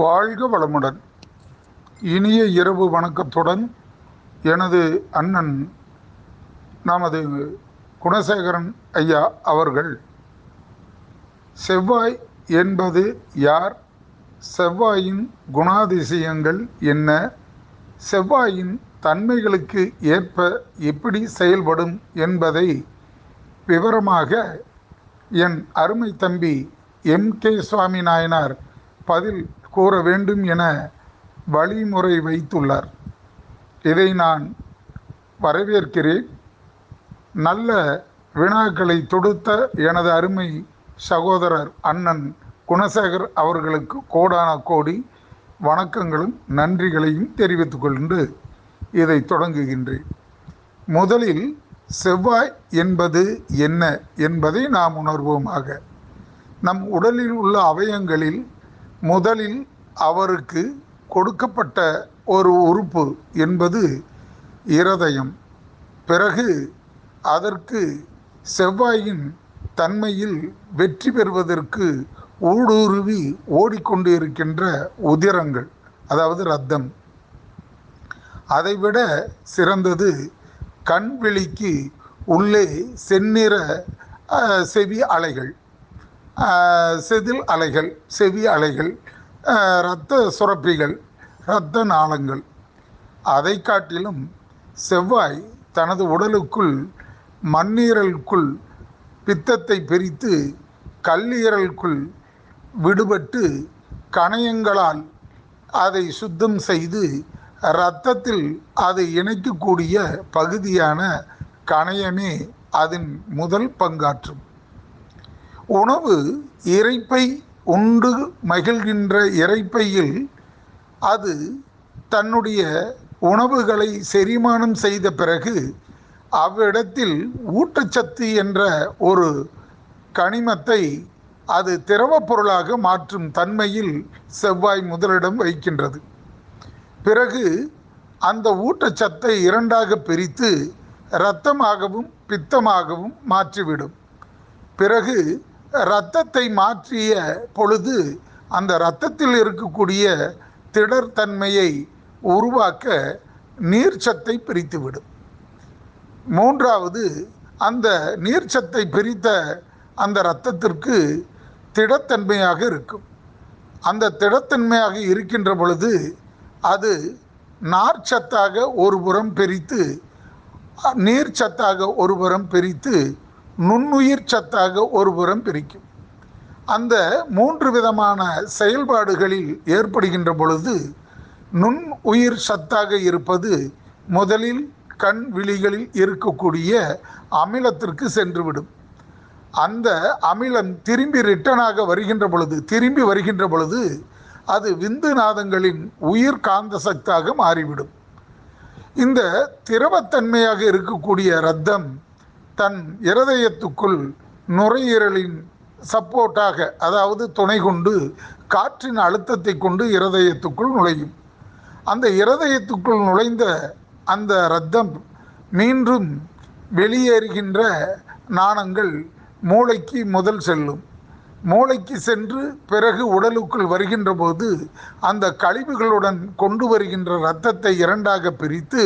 வாழ்க வளமுடன். இனிய இரவு வணக்கத்துடன் எனது அண்ணன் நமது குணசேகரன் ஐயா அவர்கள் செவ்வாய் என்பது யார், செவ்வாயின் குணாதிசயங்கள் என்ன, செவ்வாயின் தன்மைகளுக்கு ஏற்ப எப்படி செயல்படும் என்பதை விவரமாக என் அருமை தம்பி M.K. சுவாமி நாயனார் பதில் கூற வேண்டும் என வழிமுறை வைத்துள்ளார். இதை நான் வரவேற்கிறேன். நல்ல வினாக்களை தொடுத்த எனது அருமை சகோதரர் அண்ணன் குணசேகர் அவர்களுக்கு கோடான கோடி வணக்கங்களும் நன்றிகளையும் தெரிவித்துக் கொண்டு இதை தொடங்குகின்றேன். முதலில் செவ்வாய் என்பது என்ன என்பதை நாம் உணர்வோமாக. நம் உடலில் உள்ள அவயங்களில் முதலில் அவருக்கு கொடுக்கப்பட்ட ஒரு உறுப்பு என்பது இருதயம். பிறகு அதற்கு செவ்வாயின் தன்மையில் வெற்றி பெறுவதற்கு ஊடுருவி ஓடிக்கொண்டு இருக்கின்ற உதிரங்கள், அதாவது இரத்தம். அதைவிட சிறந்தது கண்விழிக்கு உள்ளே செந்நிற செவி அலைகள், செதில் அலைகள், செவி அலைகள், இரத்த சுரப்பிகள், இரத்த நாளங்கள். அதை காட்டிலும் செவ்வாய் தனது உடலுக்குள் மண்ணீரலுக்குள் பித்தத்தை பிரித்து கல்லீரலுக்குள் விடுபட்டு கணையங்களால் அதை சுத்தம் செய்து இரத்தத்தில் அதை இணைக்கக்கூடிய பகுதியான கணையமே அதன் முதல் பங்காற்றும். உணவு இரைப்பை உண்டு மகிழ்கின்ற இரைப்பையில் அது தன்னுடைய உணவுகளை செரிமானம் செய்த பிறகு அவ்விடத்தில் ஊட்டச்சத்து என்ற ஒரு கனிமத்தை அது திரவப் பொருளாக மாற்றும் தன்மையில் செவ்வாய் முதலிடம் வைக்கின்றது. பிறகு அந்த ஊட்டச்சத்தை இரண்டாக பிரித்து இரத்தமாகவும் பித்தமாகவும் மாற்றிவிடும். பிறகு இரத்தத்தை மாற்றிய பொழுது அந்த இரத்தத்தில் இருக்கக்கூடிய திடர்தன்மையை உருவாக்க நீர்ச்சத்தை பிரித்துவிடும். மூன்றாவது, அந்த நீர்ச்சத்தை பிரித்த அந்த இரத்தத்திற்கு திடத்தன்மையாக இருக்கும். அந்த திடத்தன்மையாக இருக்கின்ற பொழுது அது நார்ச்சத்தாக ஒரு புறம் பிரித்து, நீர்ச்சத்தாக ஒரு புறம் பிரித்து, நுண்ணுயிர் சத்தாக ஒரு புறம் பிரிக்கும். அந்த மூன்று விதமான செயல்பாடுகளில் ஏற்படுகின்ற பொழுது நுண் உயிர் சத்தாக இருப்பது முதலில் கண் விழிகளில் இருக்கக்கூடிய அமிலத்திற்கு சென்றுவிடும். அந்த அமிலம் திரும்பி ரிட்டனாக வருகின்ற பொழுது, திரும்பி வருகின்ற பொழுது அது விந்து நாதங்களின் உயிர் காந்த சக்தாக மாறிவிடும். இந்த திரவத்தன்மையாக இருக்கக்கூடிய இரத்தம் தன் இருதயத்துக்குள் நுரையீரலின் சப்போர்ட்டாக, அதாவது துணை கொண்டு காற்றின் அழுத்தத்தை கொண்டு இருதயத்துக்குள் நுழையும். அந்த இருதயத்துக்குள் நுழைந்த அந்த இரத்தம் மீண்டும் வெளியேறுகின்ற நாணங்கள் மூளைக்கு முதல் செல்லும். மூளைக்கு சென்று பிறகு உடலுக்குள் வருகின்ற போது அந்த கழிவுகளுடன் கொண்டு வருகின்ற இரத்தத்தை இரண்டாக பிரித்து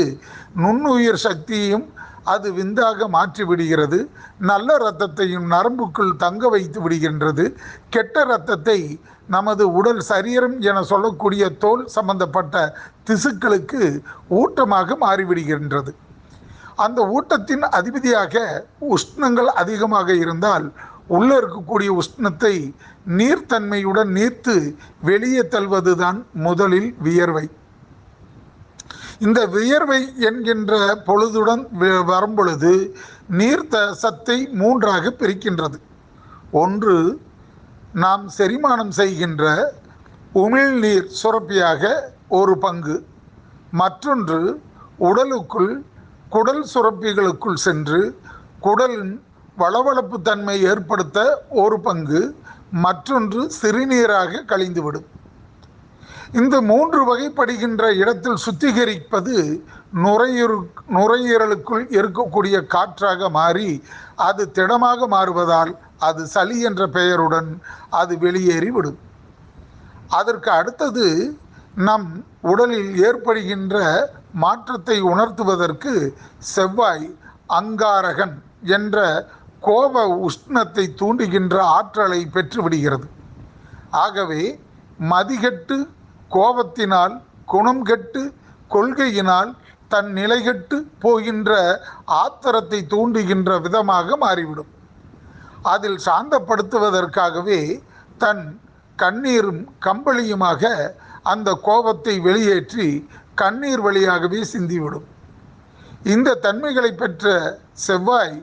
நுண்ணுயிர் சக்தியையும் அது விந்தாக மாற்றி விடுகிறது. நல்ல இரத்தத்தையும் நரம்புக்குள் தங்க வைத்து விடுகின்றது. கெட்ட இரத்தத்தை நமது உடல் சரீரம் என சொல்லக்கூடிய தோல் சம்பந்தப்பட்ட திசுக்களுக்கு ஊட்டமாக மாறிவிடுகின்றது. அந்த ஊட்டத்தின் அதிபதியாக உஷ்ணங்கள் அதிகமாக இருந்தால் உள்ளே இருக்கக்கூடிய உஷ்ணத்தை நீர்த்தன்மையுடன் நீர்த்து வெளியே தள்ளுவதுதான் முதலில் வியர்வை. இந்த வியர்வை என்கின்ற பொழுதுடன் வரும்பொழுது நீர்த்த சத்தை மூன்றாக பிரிக்கின்றது. ஒன்று, நாம் செரிமானம் செய்கின்ற உமிழ்நீர் சுரப்பியாக ஒரு பங்கு. மற்றொன்று, உடலுக்குள் குடல் சுரப்பிகளுக்குள் சென்று குடலின் வளவளப்பு தன்மை ஏற்படுத்த ஒரு பங்கு. மற்றொன்று சிறுநீராக கழிந்துவிடும். இந்த மூன்று வகைப்படுகின்ற இடத்தில் சுத்திகரிப்பது நுரையீரலுக்குள் இருக்கக்கூடிய காற்றாக மாறி அது திடமாக மாறுவதால் அது சளி என்ற பெயருடன் அது வெளியேறிவிடும். அதற்கு அடுத்தது நம் உடலில் ஏற்படுகின்ற மாற்றத்தை உணர்த்துவதற்கு செவ்வாய் அங்காரகன் என்ற கோப உஷ்ணத்தை தூண்டுகின்ற ஆற்றலை பெற்றுவிடுகிறது. ஆகவே மதிகெட்டு கோபத்தினால், குணம் கெட்டு கொள்கையினால் தன் நிலைகெட்டு போகின்ற ஆத்திரத்தை தூண்டுகின்ற விதமாக மாறிவிடும். அதில் சாந்தப்படுத்துவதற்காகவே தன் கண்ணீரும் கம்பளியுமாக அந்த கோபத்தை வெளியேற்றி கண்ணீர் வழியாகவே சிந்திவிடும். இந்த தன்மைகளை பெற்ற செவ்வாய்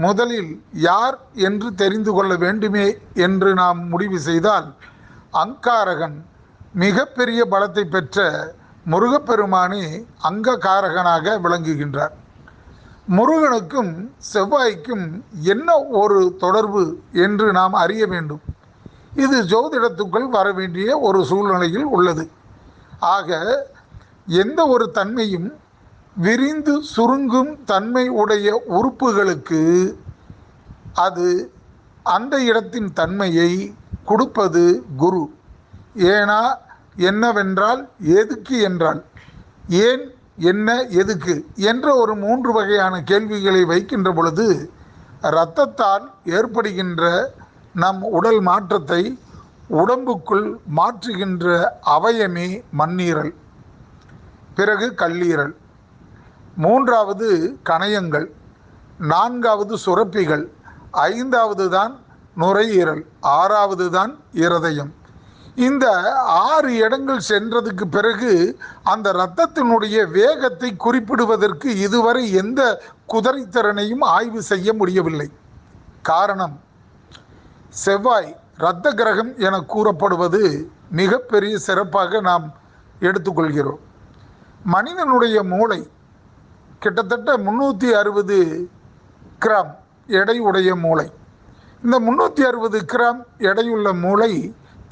முதலில் யார் என்று தெரிந்து கொள்ள வேண்டுமே என்று நாம் முடிவு செய்தால், அங்காரகன் மிகப்பெரிய பலத்தை பெற்ற முருகப்பெருமானே அங்ககாரகனாக விளங்குகின்றார். முருகனுக்கும் செவ்வாய்க்கும் என்ன ஒரு தொடர்பு என்று நாம் அறிய வேண்டும். இது ஜோதிடத்துக்குள் வர வேண்டிய ஒரு சூழ்நிலையில் உள்ளது. ஆக எந்த ஒரு தன்மையும் விரிந்து சுருங்கும் தன்மை உடைய உறுப்புகளுக்கு அது அந்த இடத்தின் தன்மையை கொடுப்பது குரு. ஏனா என்னவென்றால், எதுக்கு என்றால், ஏன், என்ன, எதுக்கு என்ற ஒரு 3 வகையான கேள்விகளை வைக்கின்ற பொழுது இரத்தத்தால் ஏற்படுகின்ற நம் உடல் மாற்றத்தை உடம்புக்குள் மாற்றுகின்ற அவயமே மண்ணீரல், பிறகு கல்லீரல், 3வது கணையங்கள், 4வது சுரப்பிகள், 5வது தான் நுரையீரல், 6வது தான் இருதயம். இந்த 6 இடங்கள் சென்றதுக்கு பிறகு அந்த இரத்தத்தினுடைய வேகத்தை குறிப்பிடுவதற்கு இதுவரை எந்த குதிரைத்திறனையும் ஆய்வு செய்ய முடியவில்லை. காரணம், செவ்வாய் இரத்த கிரகம் என கூறப்படுவது மிகப்பெரிய சிறப்பாக நாம் எடுத்துக்கொள்கிறோம். மனிதனுடைய மூளை கிட்டத்தட்ட 360 கிராம் எடை உடைய மூளை. இந்த 360 கிராம் எடையுள்ள மூளை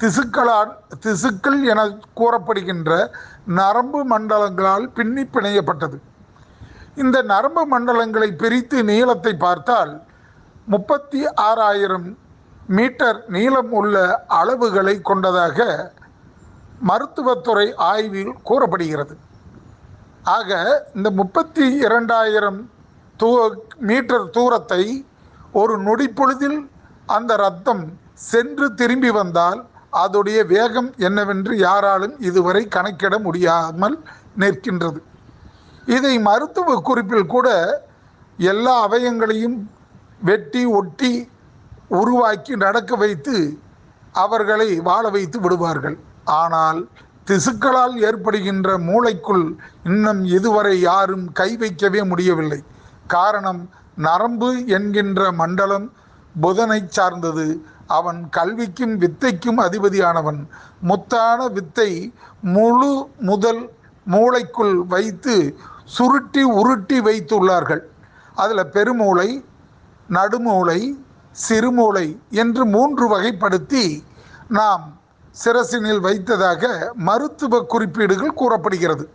திசுக்கள் என கூறப்படுகின்ற நரம்பு மண்டலங்களால் பின்னி பிணையப்பட்டது. இந்த நரம்பு மண்டலங்களை பிரித்து நீளத்தை பார்த்தால் 36,000 மீட்டர் நீளம் உள்ள அளவுகளை கொண்டதாக மருத்துவத்துறை ஆய்வில் கூறப்படுகிறது. ஆக இந்த 32,000 மீட்டர் தூரத்தை ஒரு நொடிப்பொழுதில் அந்த இரத்தம் சென்று திரும்பி வந்தால் அதோடைய வேகம் என்னவென்று யாராலும் இதுவரை கணக்கிட முடியாமல் நிற்கின்றது. இதை மருத்துவ குறிப்பில் கூட எல்லா அவயங்களையும் வெட்டி ஒட்டி உருவாக்கி நடக்க வைத்து அவர்களை வாழ வைத்து விடுவார்கள். ஆனால் திசுக்களால் ஏற்படுகின்ற மூளைக்குள் இன்னும் இதுவரை யாரும் கை வைக்கவே முடியவில்லை. காரணம், நரம்பு என்கின்ற மண்டலம் புதனை சார்ந்தது. அவன் கல்விக்கும் வித்தைக்கும் அதிபதியானவன். முத்தான வித்தை முதல் மூளைக்குள் வைத்து சுருட்டி உருட்டி வைத்துள்ளார்கள். அதில் பெருமூளை, நடுமூளை, சிறுமூளை என்று 3 வகைப்படுத்தி நாம் சிரசினில் வைத்ததாக மருத்துவ குறிப்பீடுகள் கூறப்படுகிறது.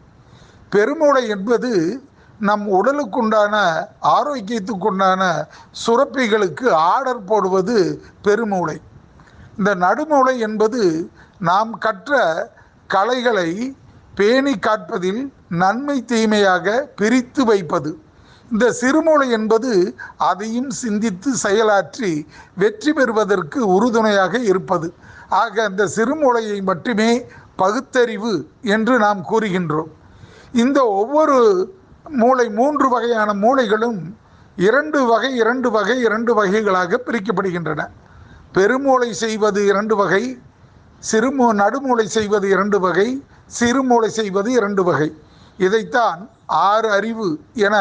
பெருமூளை என்பது நம் உடலுக்குண்டான ஆரோக்கியத்துக்குண்டான சுரப்பிகளுக்கு ஆர்டர் போடுவது பெருமூளை. இந்த நடுமூளை என்பது நாம் கற்ற கலைகளை பேணி காப்பதில் நன்மை தீமையாக பிரித்து வைப்பது. இந்த சிறுமூளை என்பது அதையும் சிந்தித்து செயலாற்றி வெற்றி பெறுவதற்கு உறுதுணையாக இருப்பது. ஆக இந்த சிறுமூளையை மட்டுமே பகுத்தறிவு என்று நாம் கூறுகின்றோம். இந்த ஒவ்வொரு மூளை 3 வகையான மூளைகளும் 2 வகைகளாக பிரிக்கப்படுகின்றன. பெருமூளை செய்வது 2 வகை, நடுமூளை செய்வது 2 வகை, சிறுமூளை செய்வது 2 வகை. இதைத்தான் 6 அறிவு என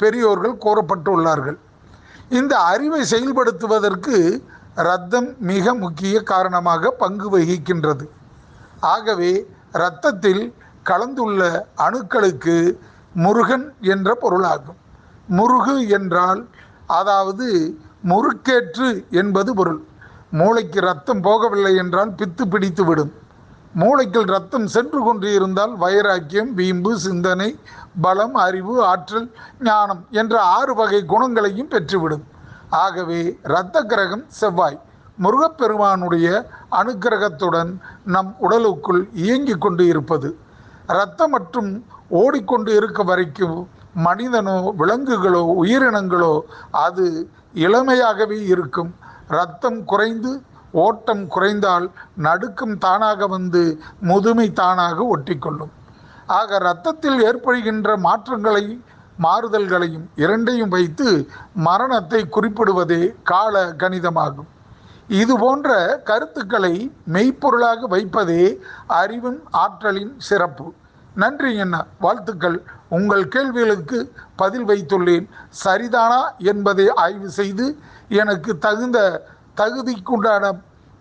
பெரியோர்கள் கூறப்பட்டுள்ளார்கள். இந்த அறிவை செயல்படுத்துவதற்கு இரத்தம் மிக முக்கிய காரணமாக பங்கு வகிக்கின்றது. ஆகவே இரத்தத்தில் கலந்துள்ள அணுக்களுக்கு முருகன் என்ற பொருளாகும். முருகு என்றால் அதாவது முறுக்கேற்று என்பது பொருள். மூளைக்கு இரத்தம் போகவில்லை என்றால் பித்து பிடித்து விடும். மூளைக்குள் இரத்தம் சென்று கொண்டு இருந்தால் வைராக்கியம், வீம்பு, சிந்தனை, பலம், அறிவு, ஆற்றல், ஞானம் என்ற 6 வகை குணங்களையும் பெற்றுவிடும். ஆகவே இரத்த கிரகம் செவ்வாய். முருகப்பெருமானுடைய அனுக்கிரகத்துடன் நம் உடலுக்குள் இயங்கிக் கொண்டு இருப்பது. இரத்தம் மற்றும் ஓடிக்கொண்டு இருக்க வரைக்கும் மனிதனோ விலங்குகளோ உயிரினங்களோ அது இளமையாகவே இருக்கும். இரத்தம் குறைந்து ஓட்டம் குறைந்தால் நடுக்கம் தானாக வந்து முதுமை தானாக ஒட்டிக்கொள்ளும். ஆக இரத்தத்தில் ஏற்படுகின்ற மாறுதல்களையும் இரண்டையும் வைத்து மரணத்தை குறிப்பிடுவதே கால கணிதமாகும். இது போன்ற கருத்துக்களை மெய்ப்பொருளாக வைப்பதே அறிவின் ஆற்றலின் சிறப்பு. நன்றி அண்ணா, வாழ்த்துக்கள். உங்கள் கேள்விகளுக்கு பதில் வைத்துள்ளேன். சரிதானா என்பதை ஆய்வு செய்து எனக்கு தகுதிக்குண்டான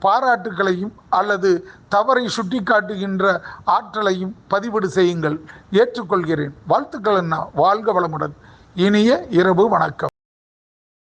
பாராட்டுகளையும் அல்லது தவறை சுட்டிக்காட்டுகின்ற ஆற்றலையும் பதிவிடு செய்யுங்கள். ஏற்றுக்கொள்கிறேன். வாழ்த்துக்கள் அண்ணா. வாழ்க வளமுடன். இனிய இரவு வணக்கம்.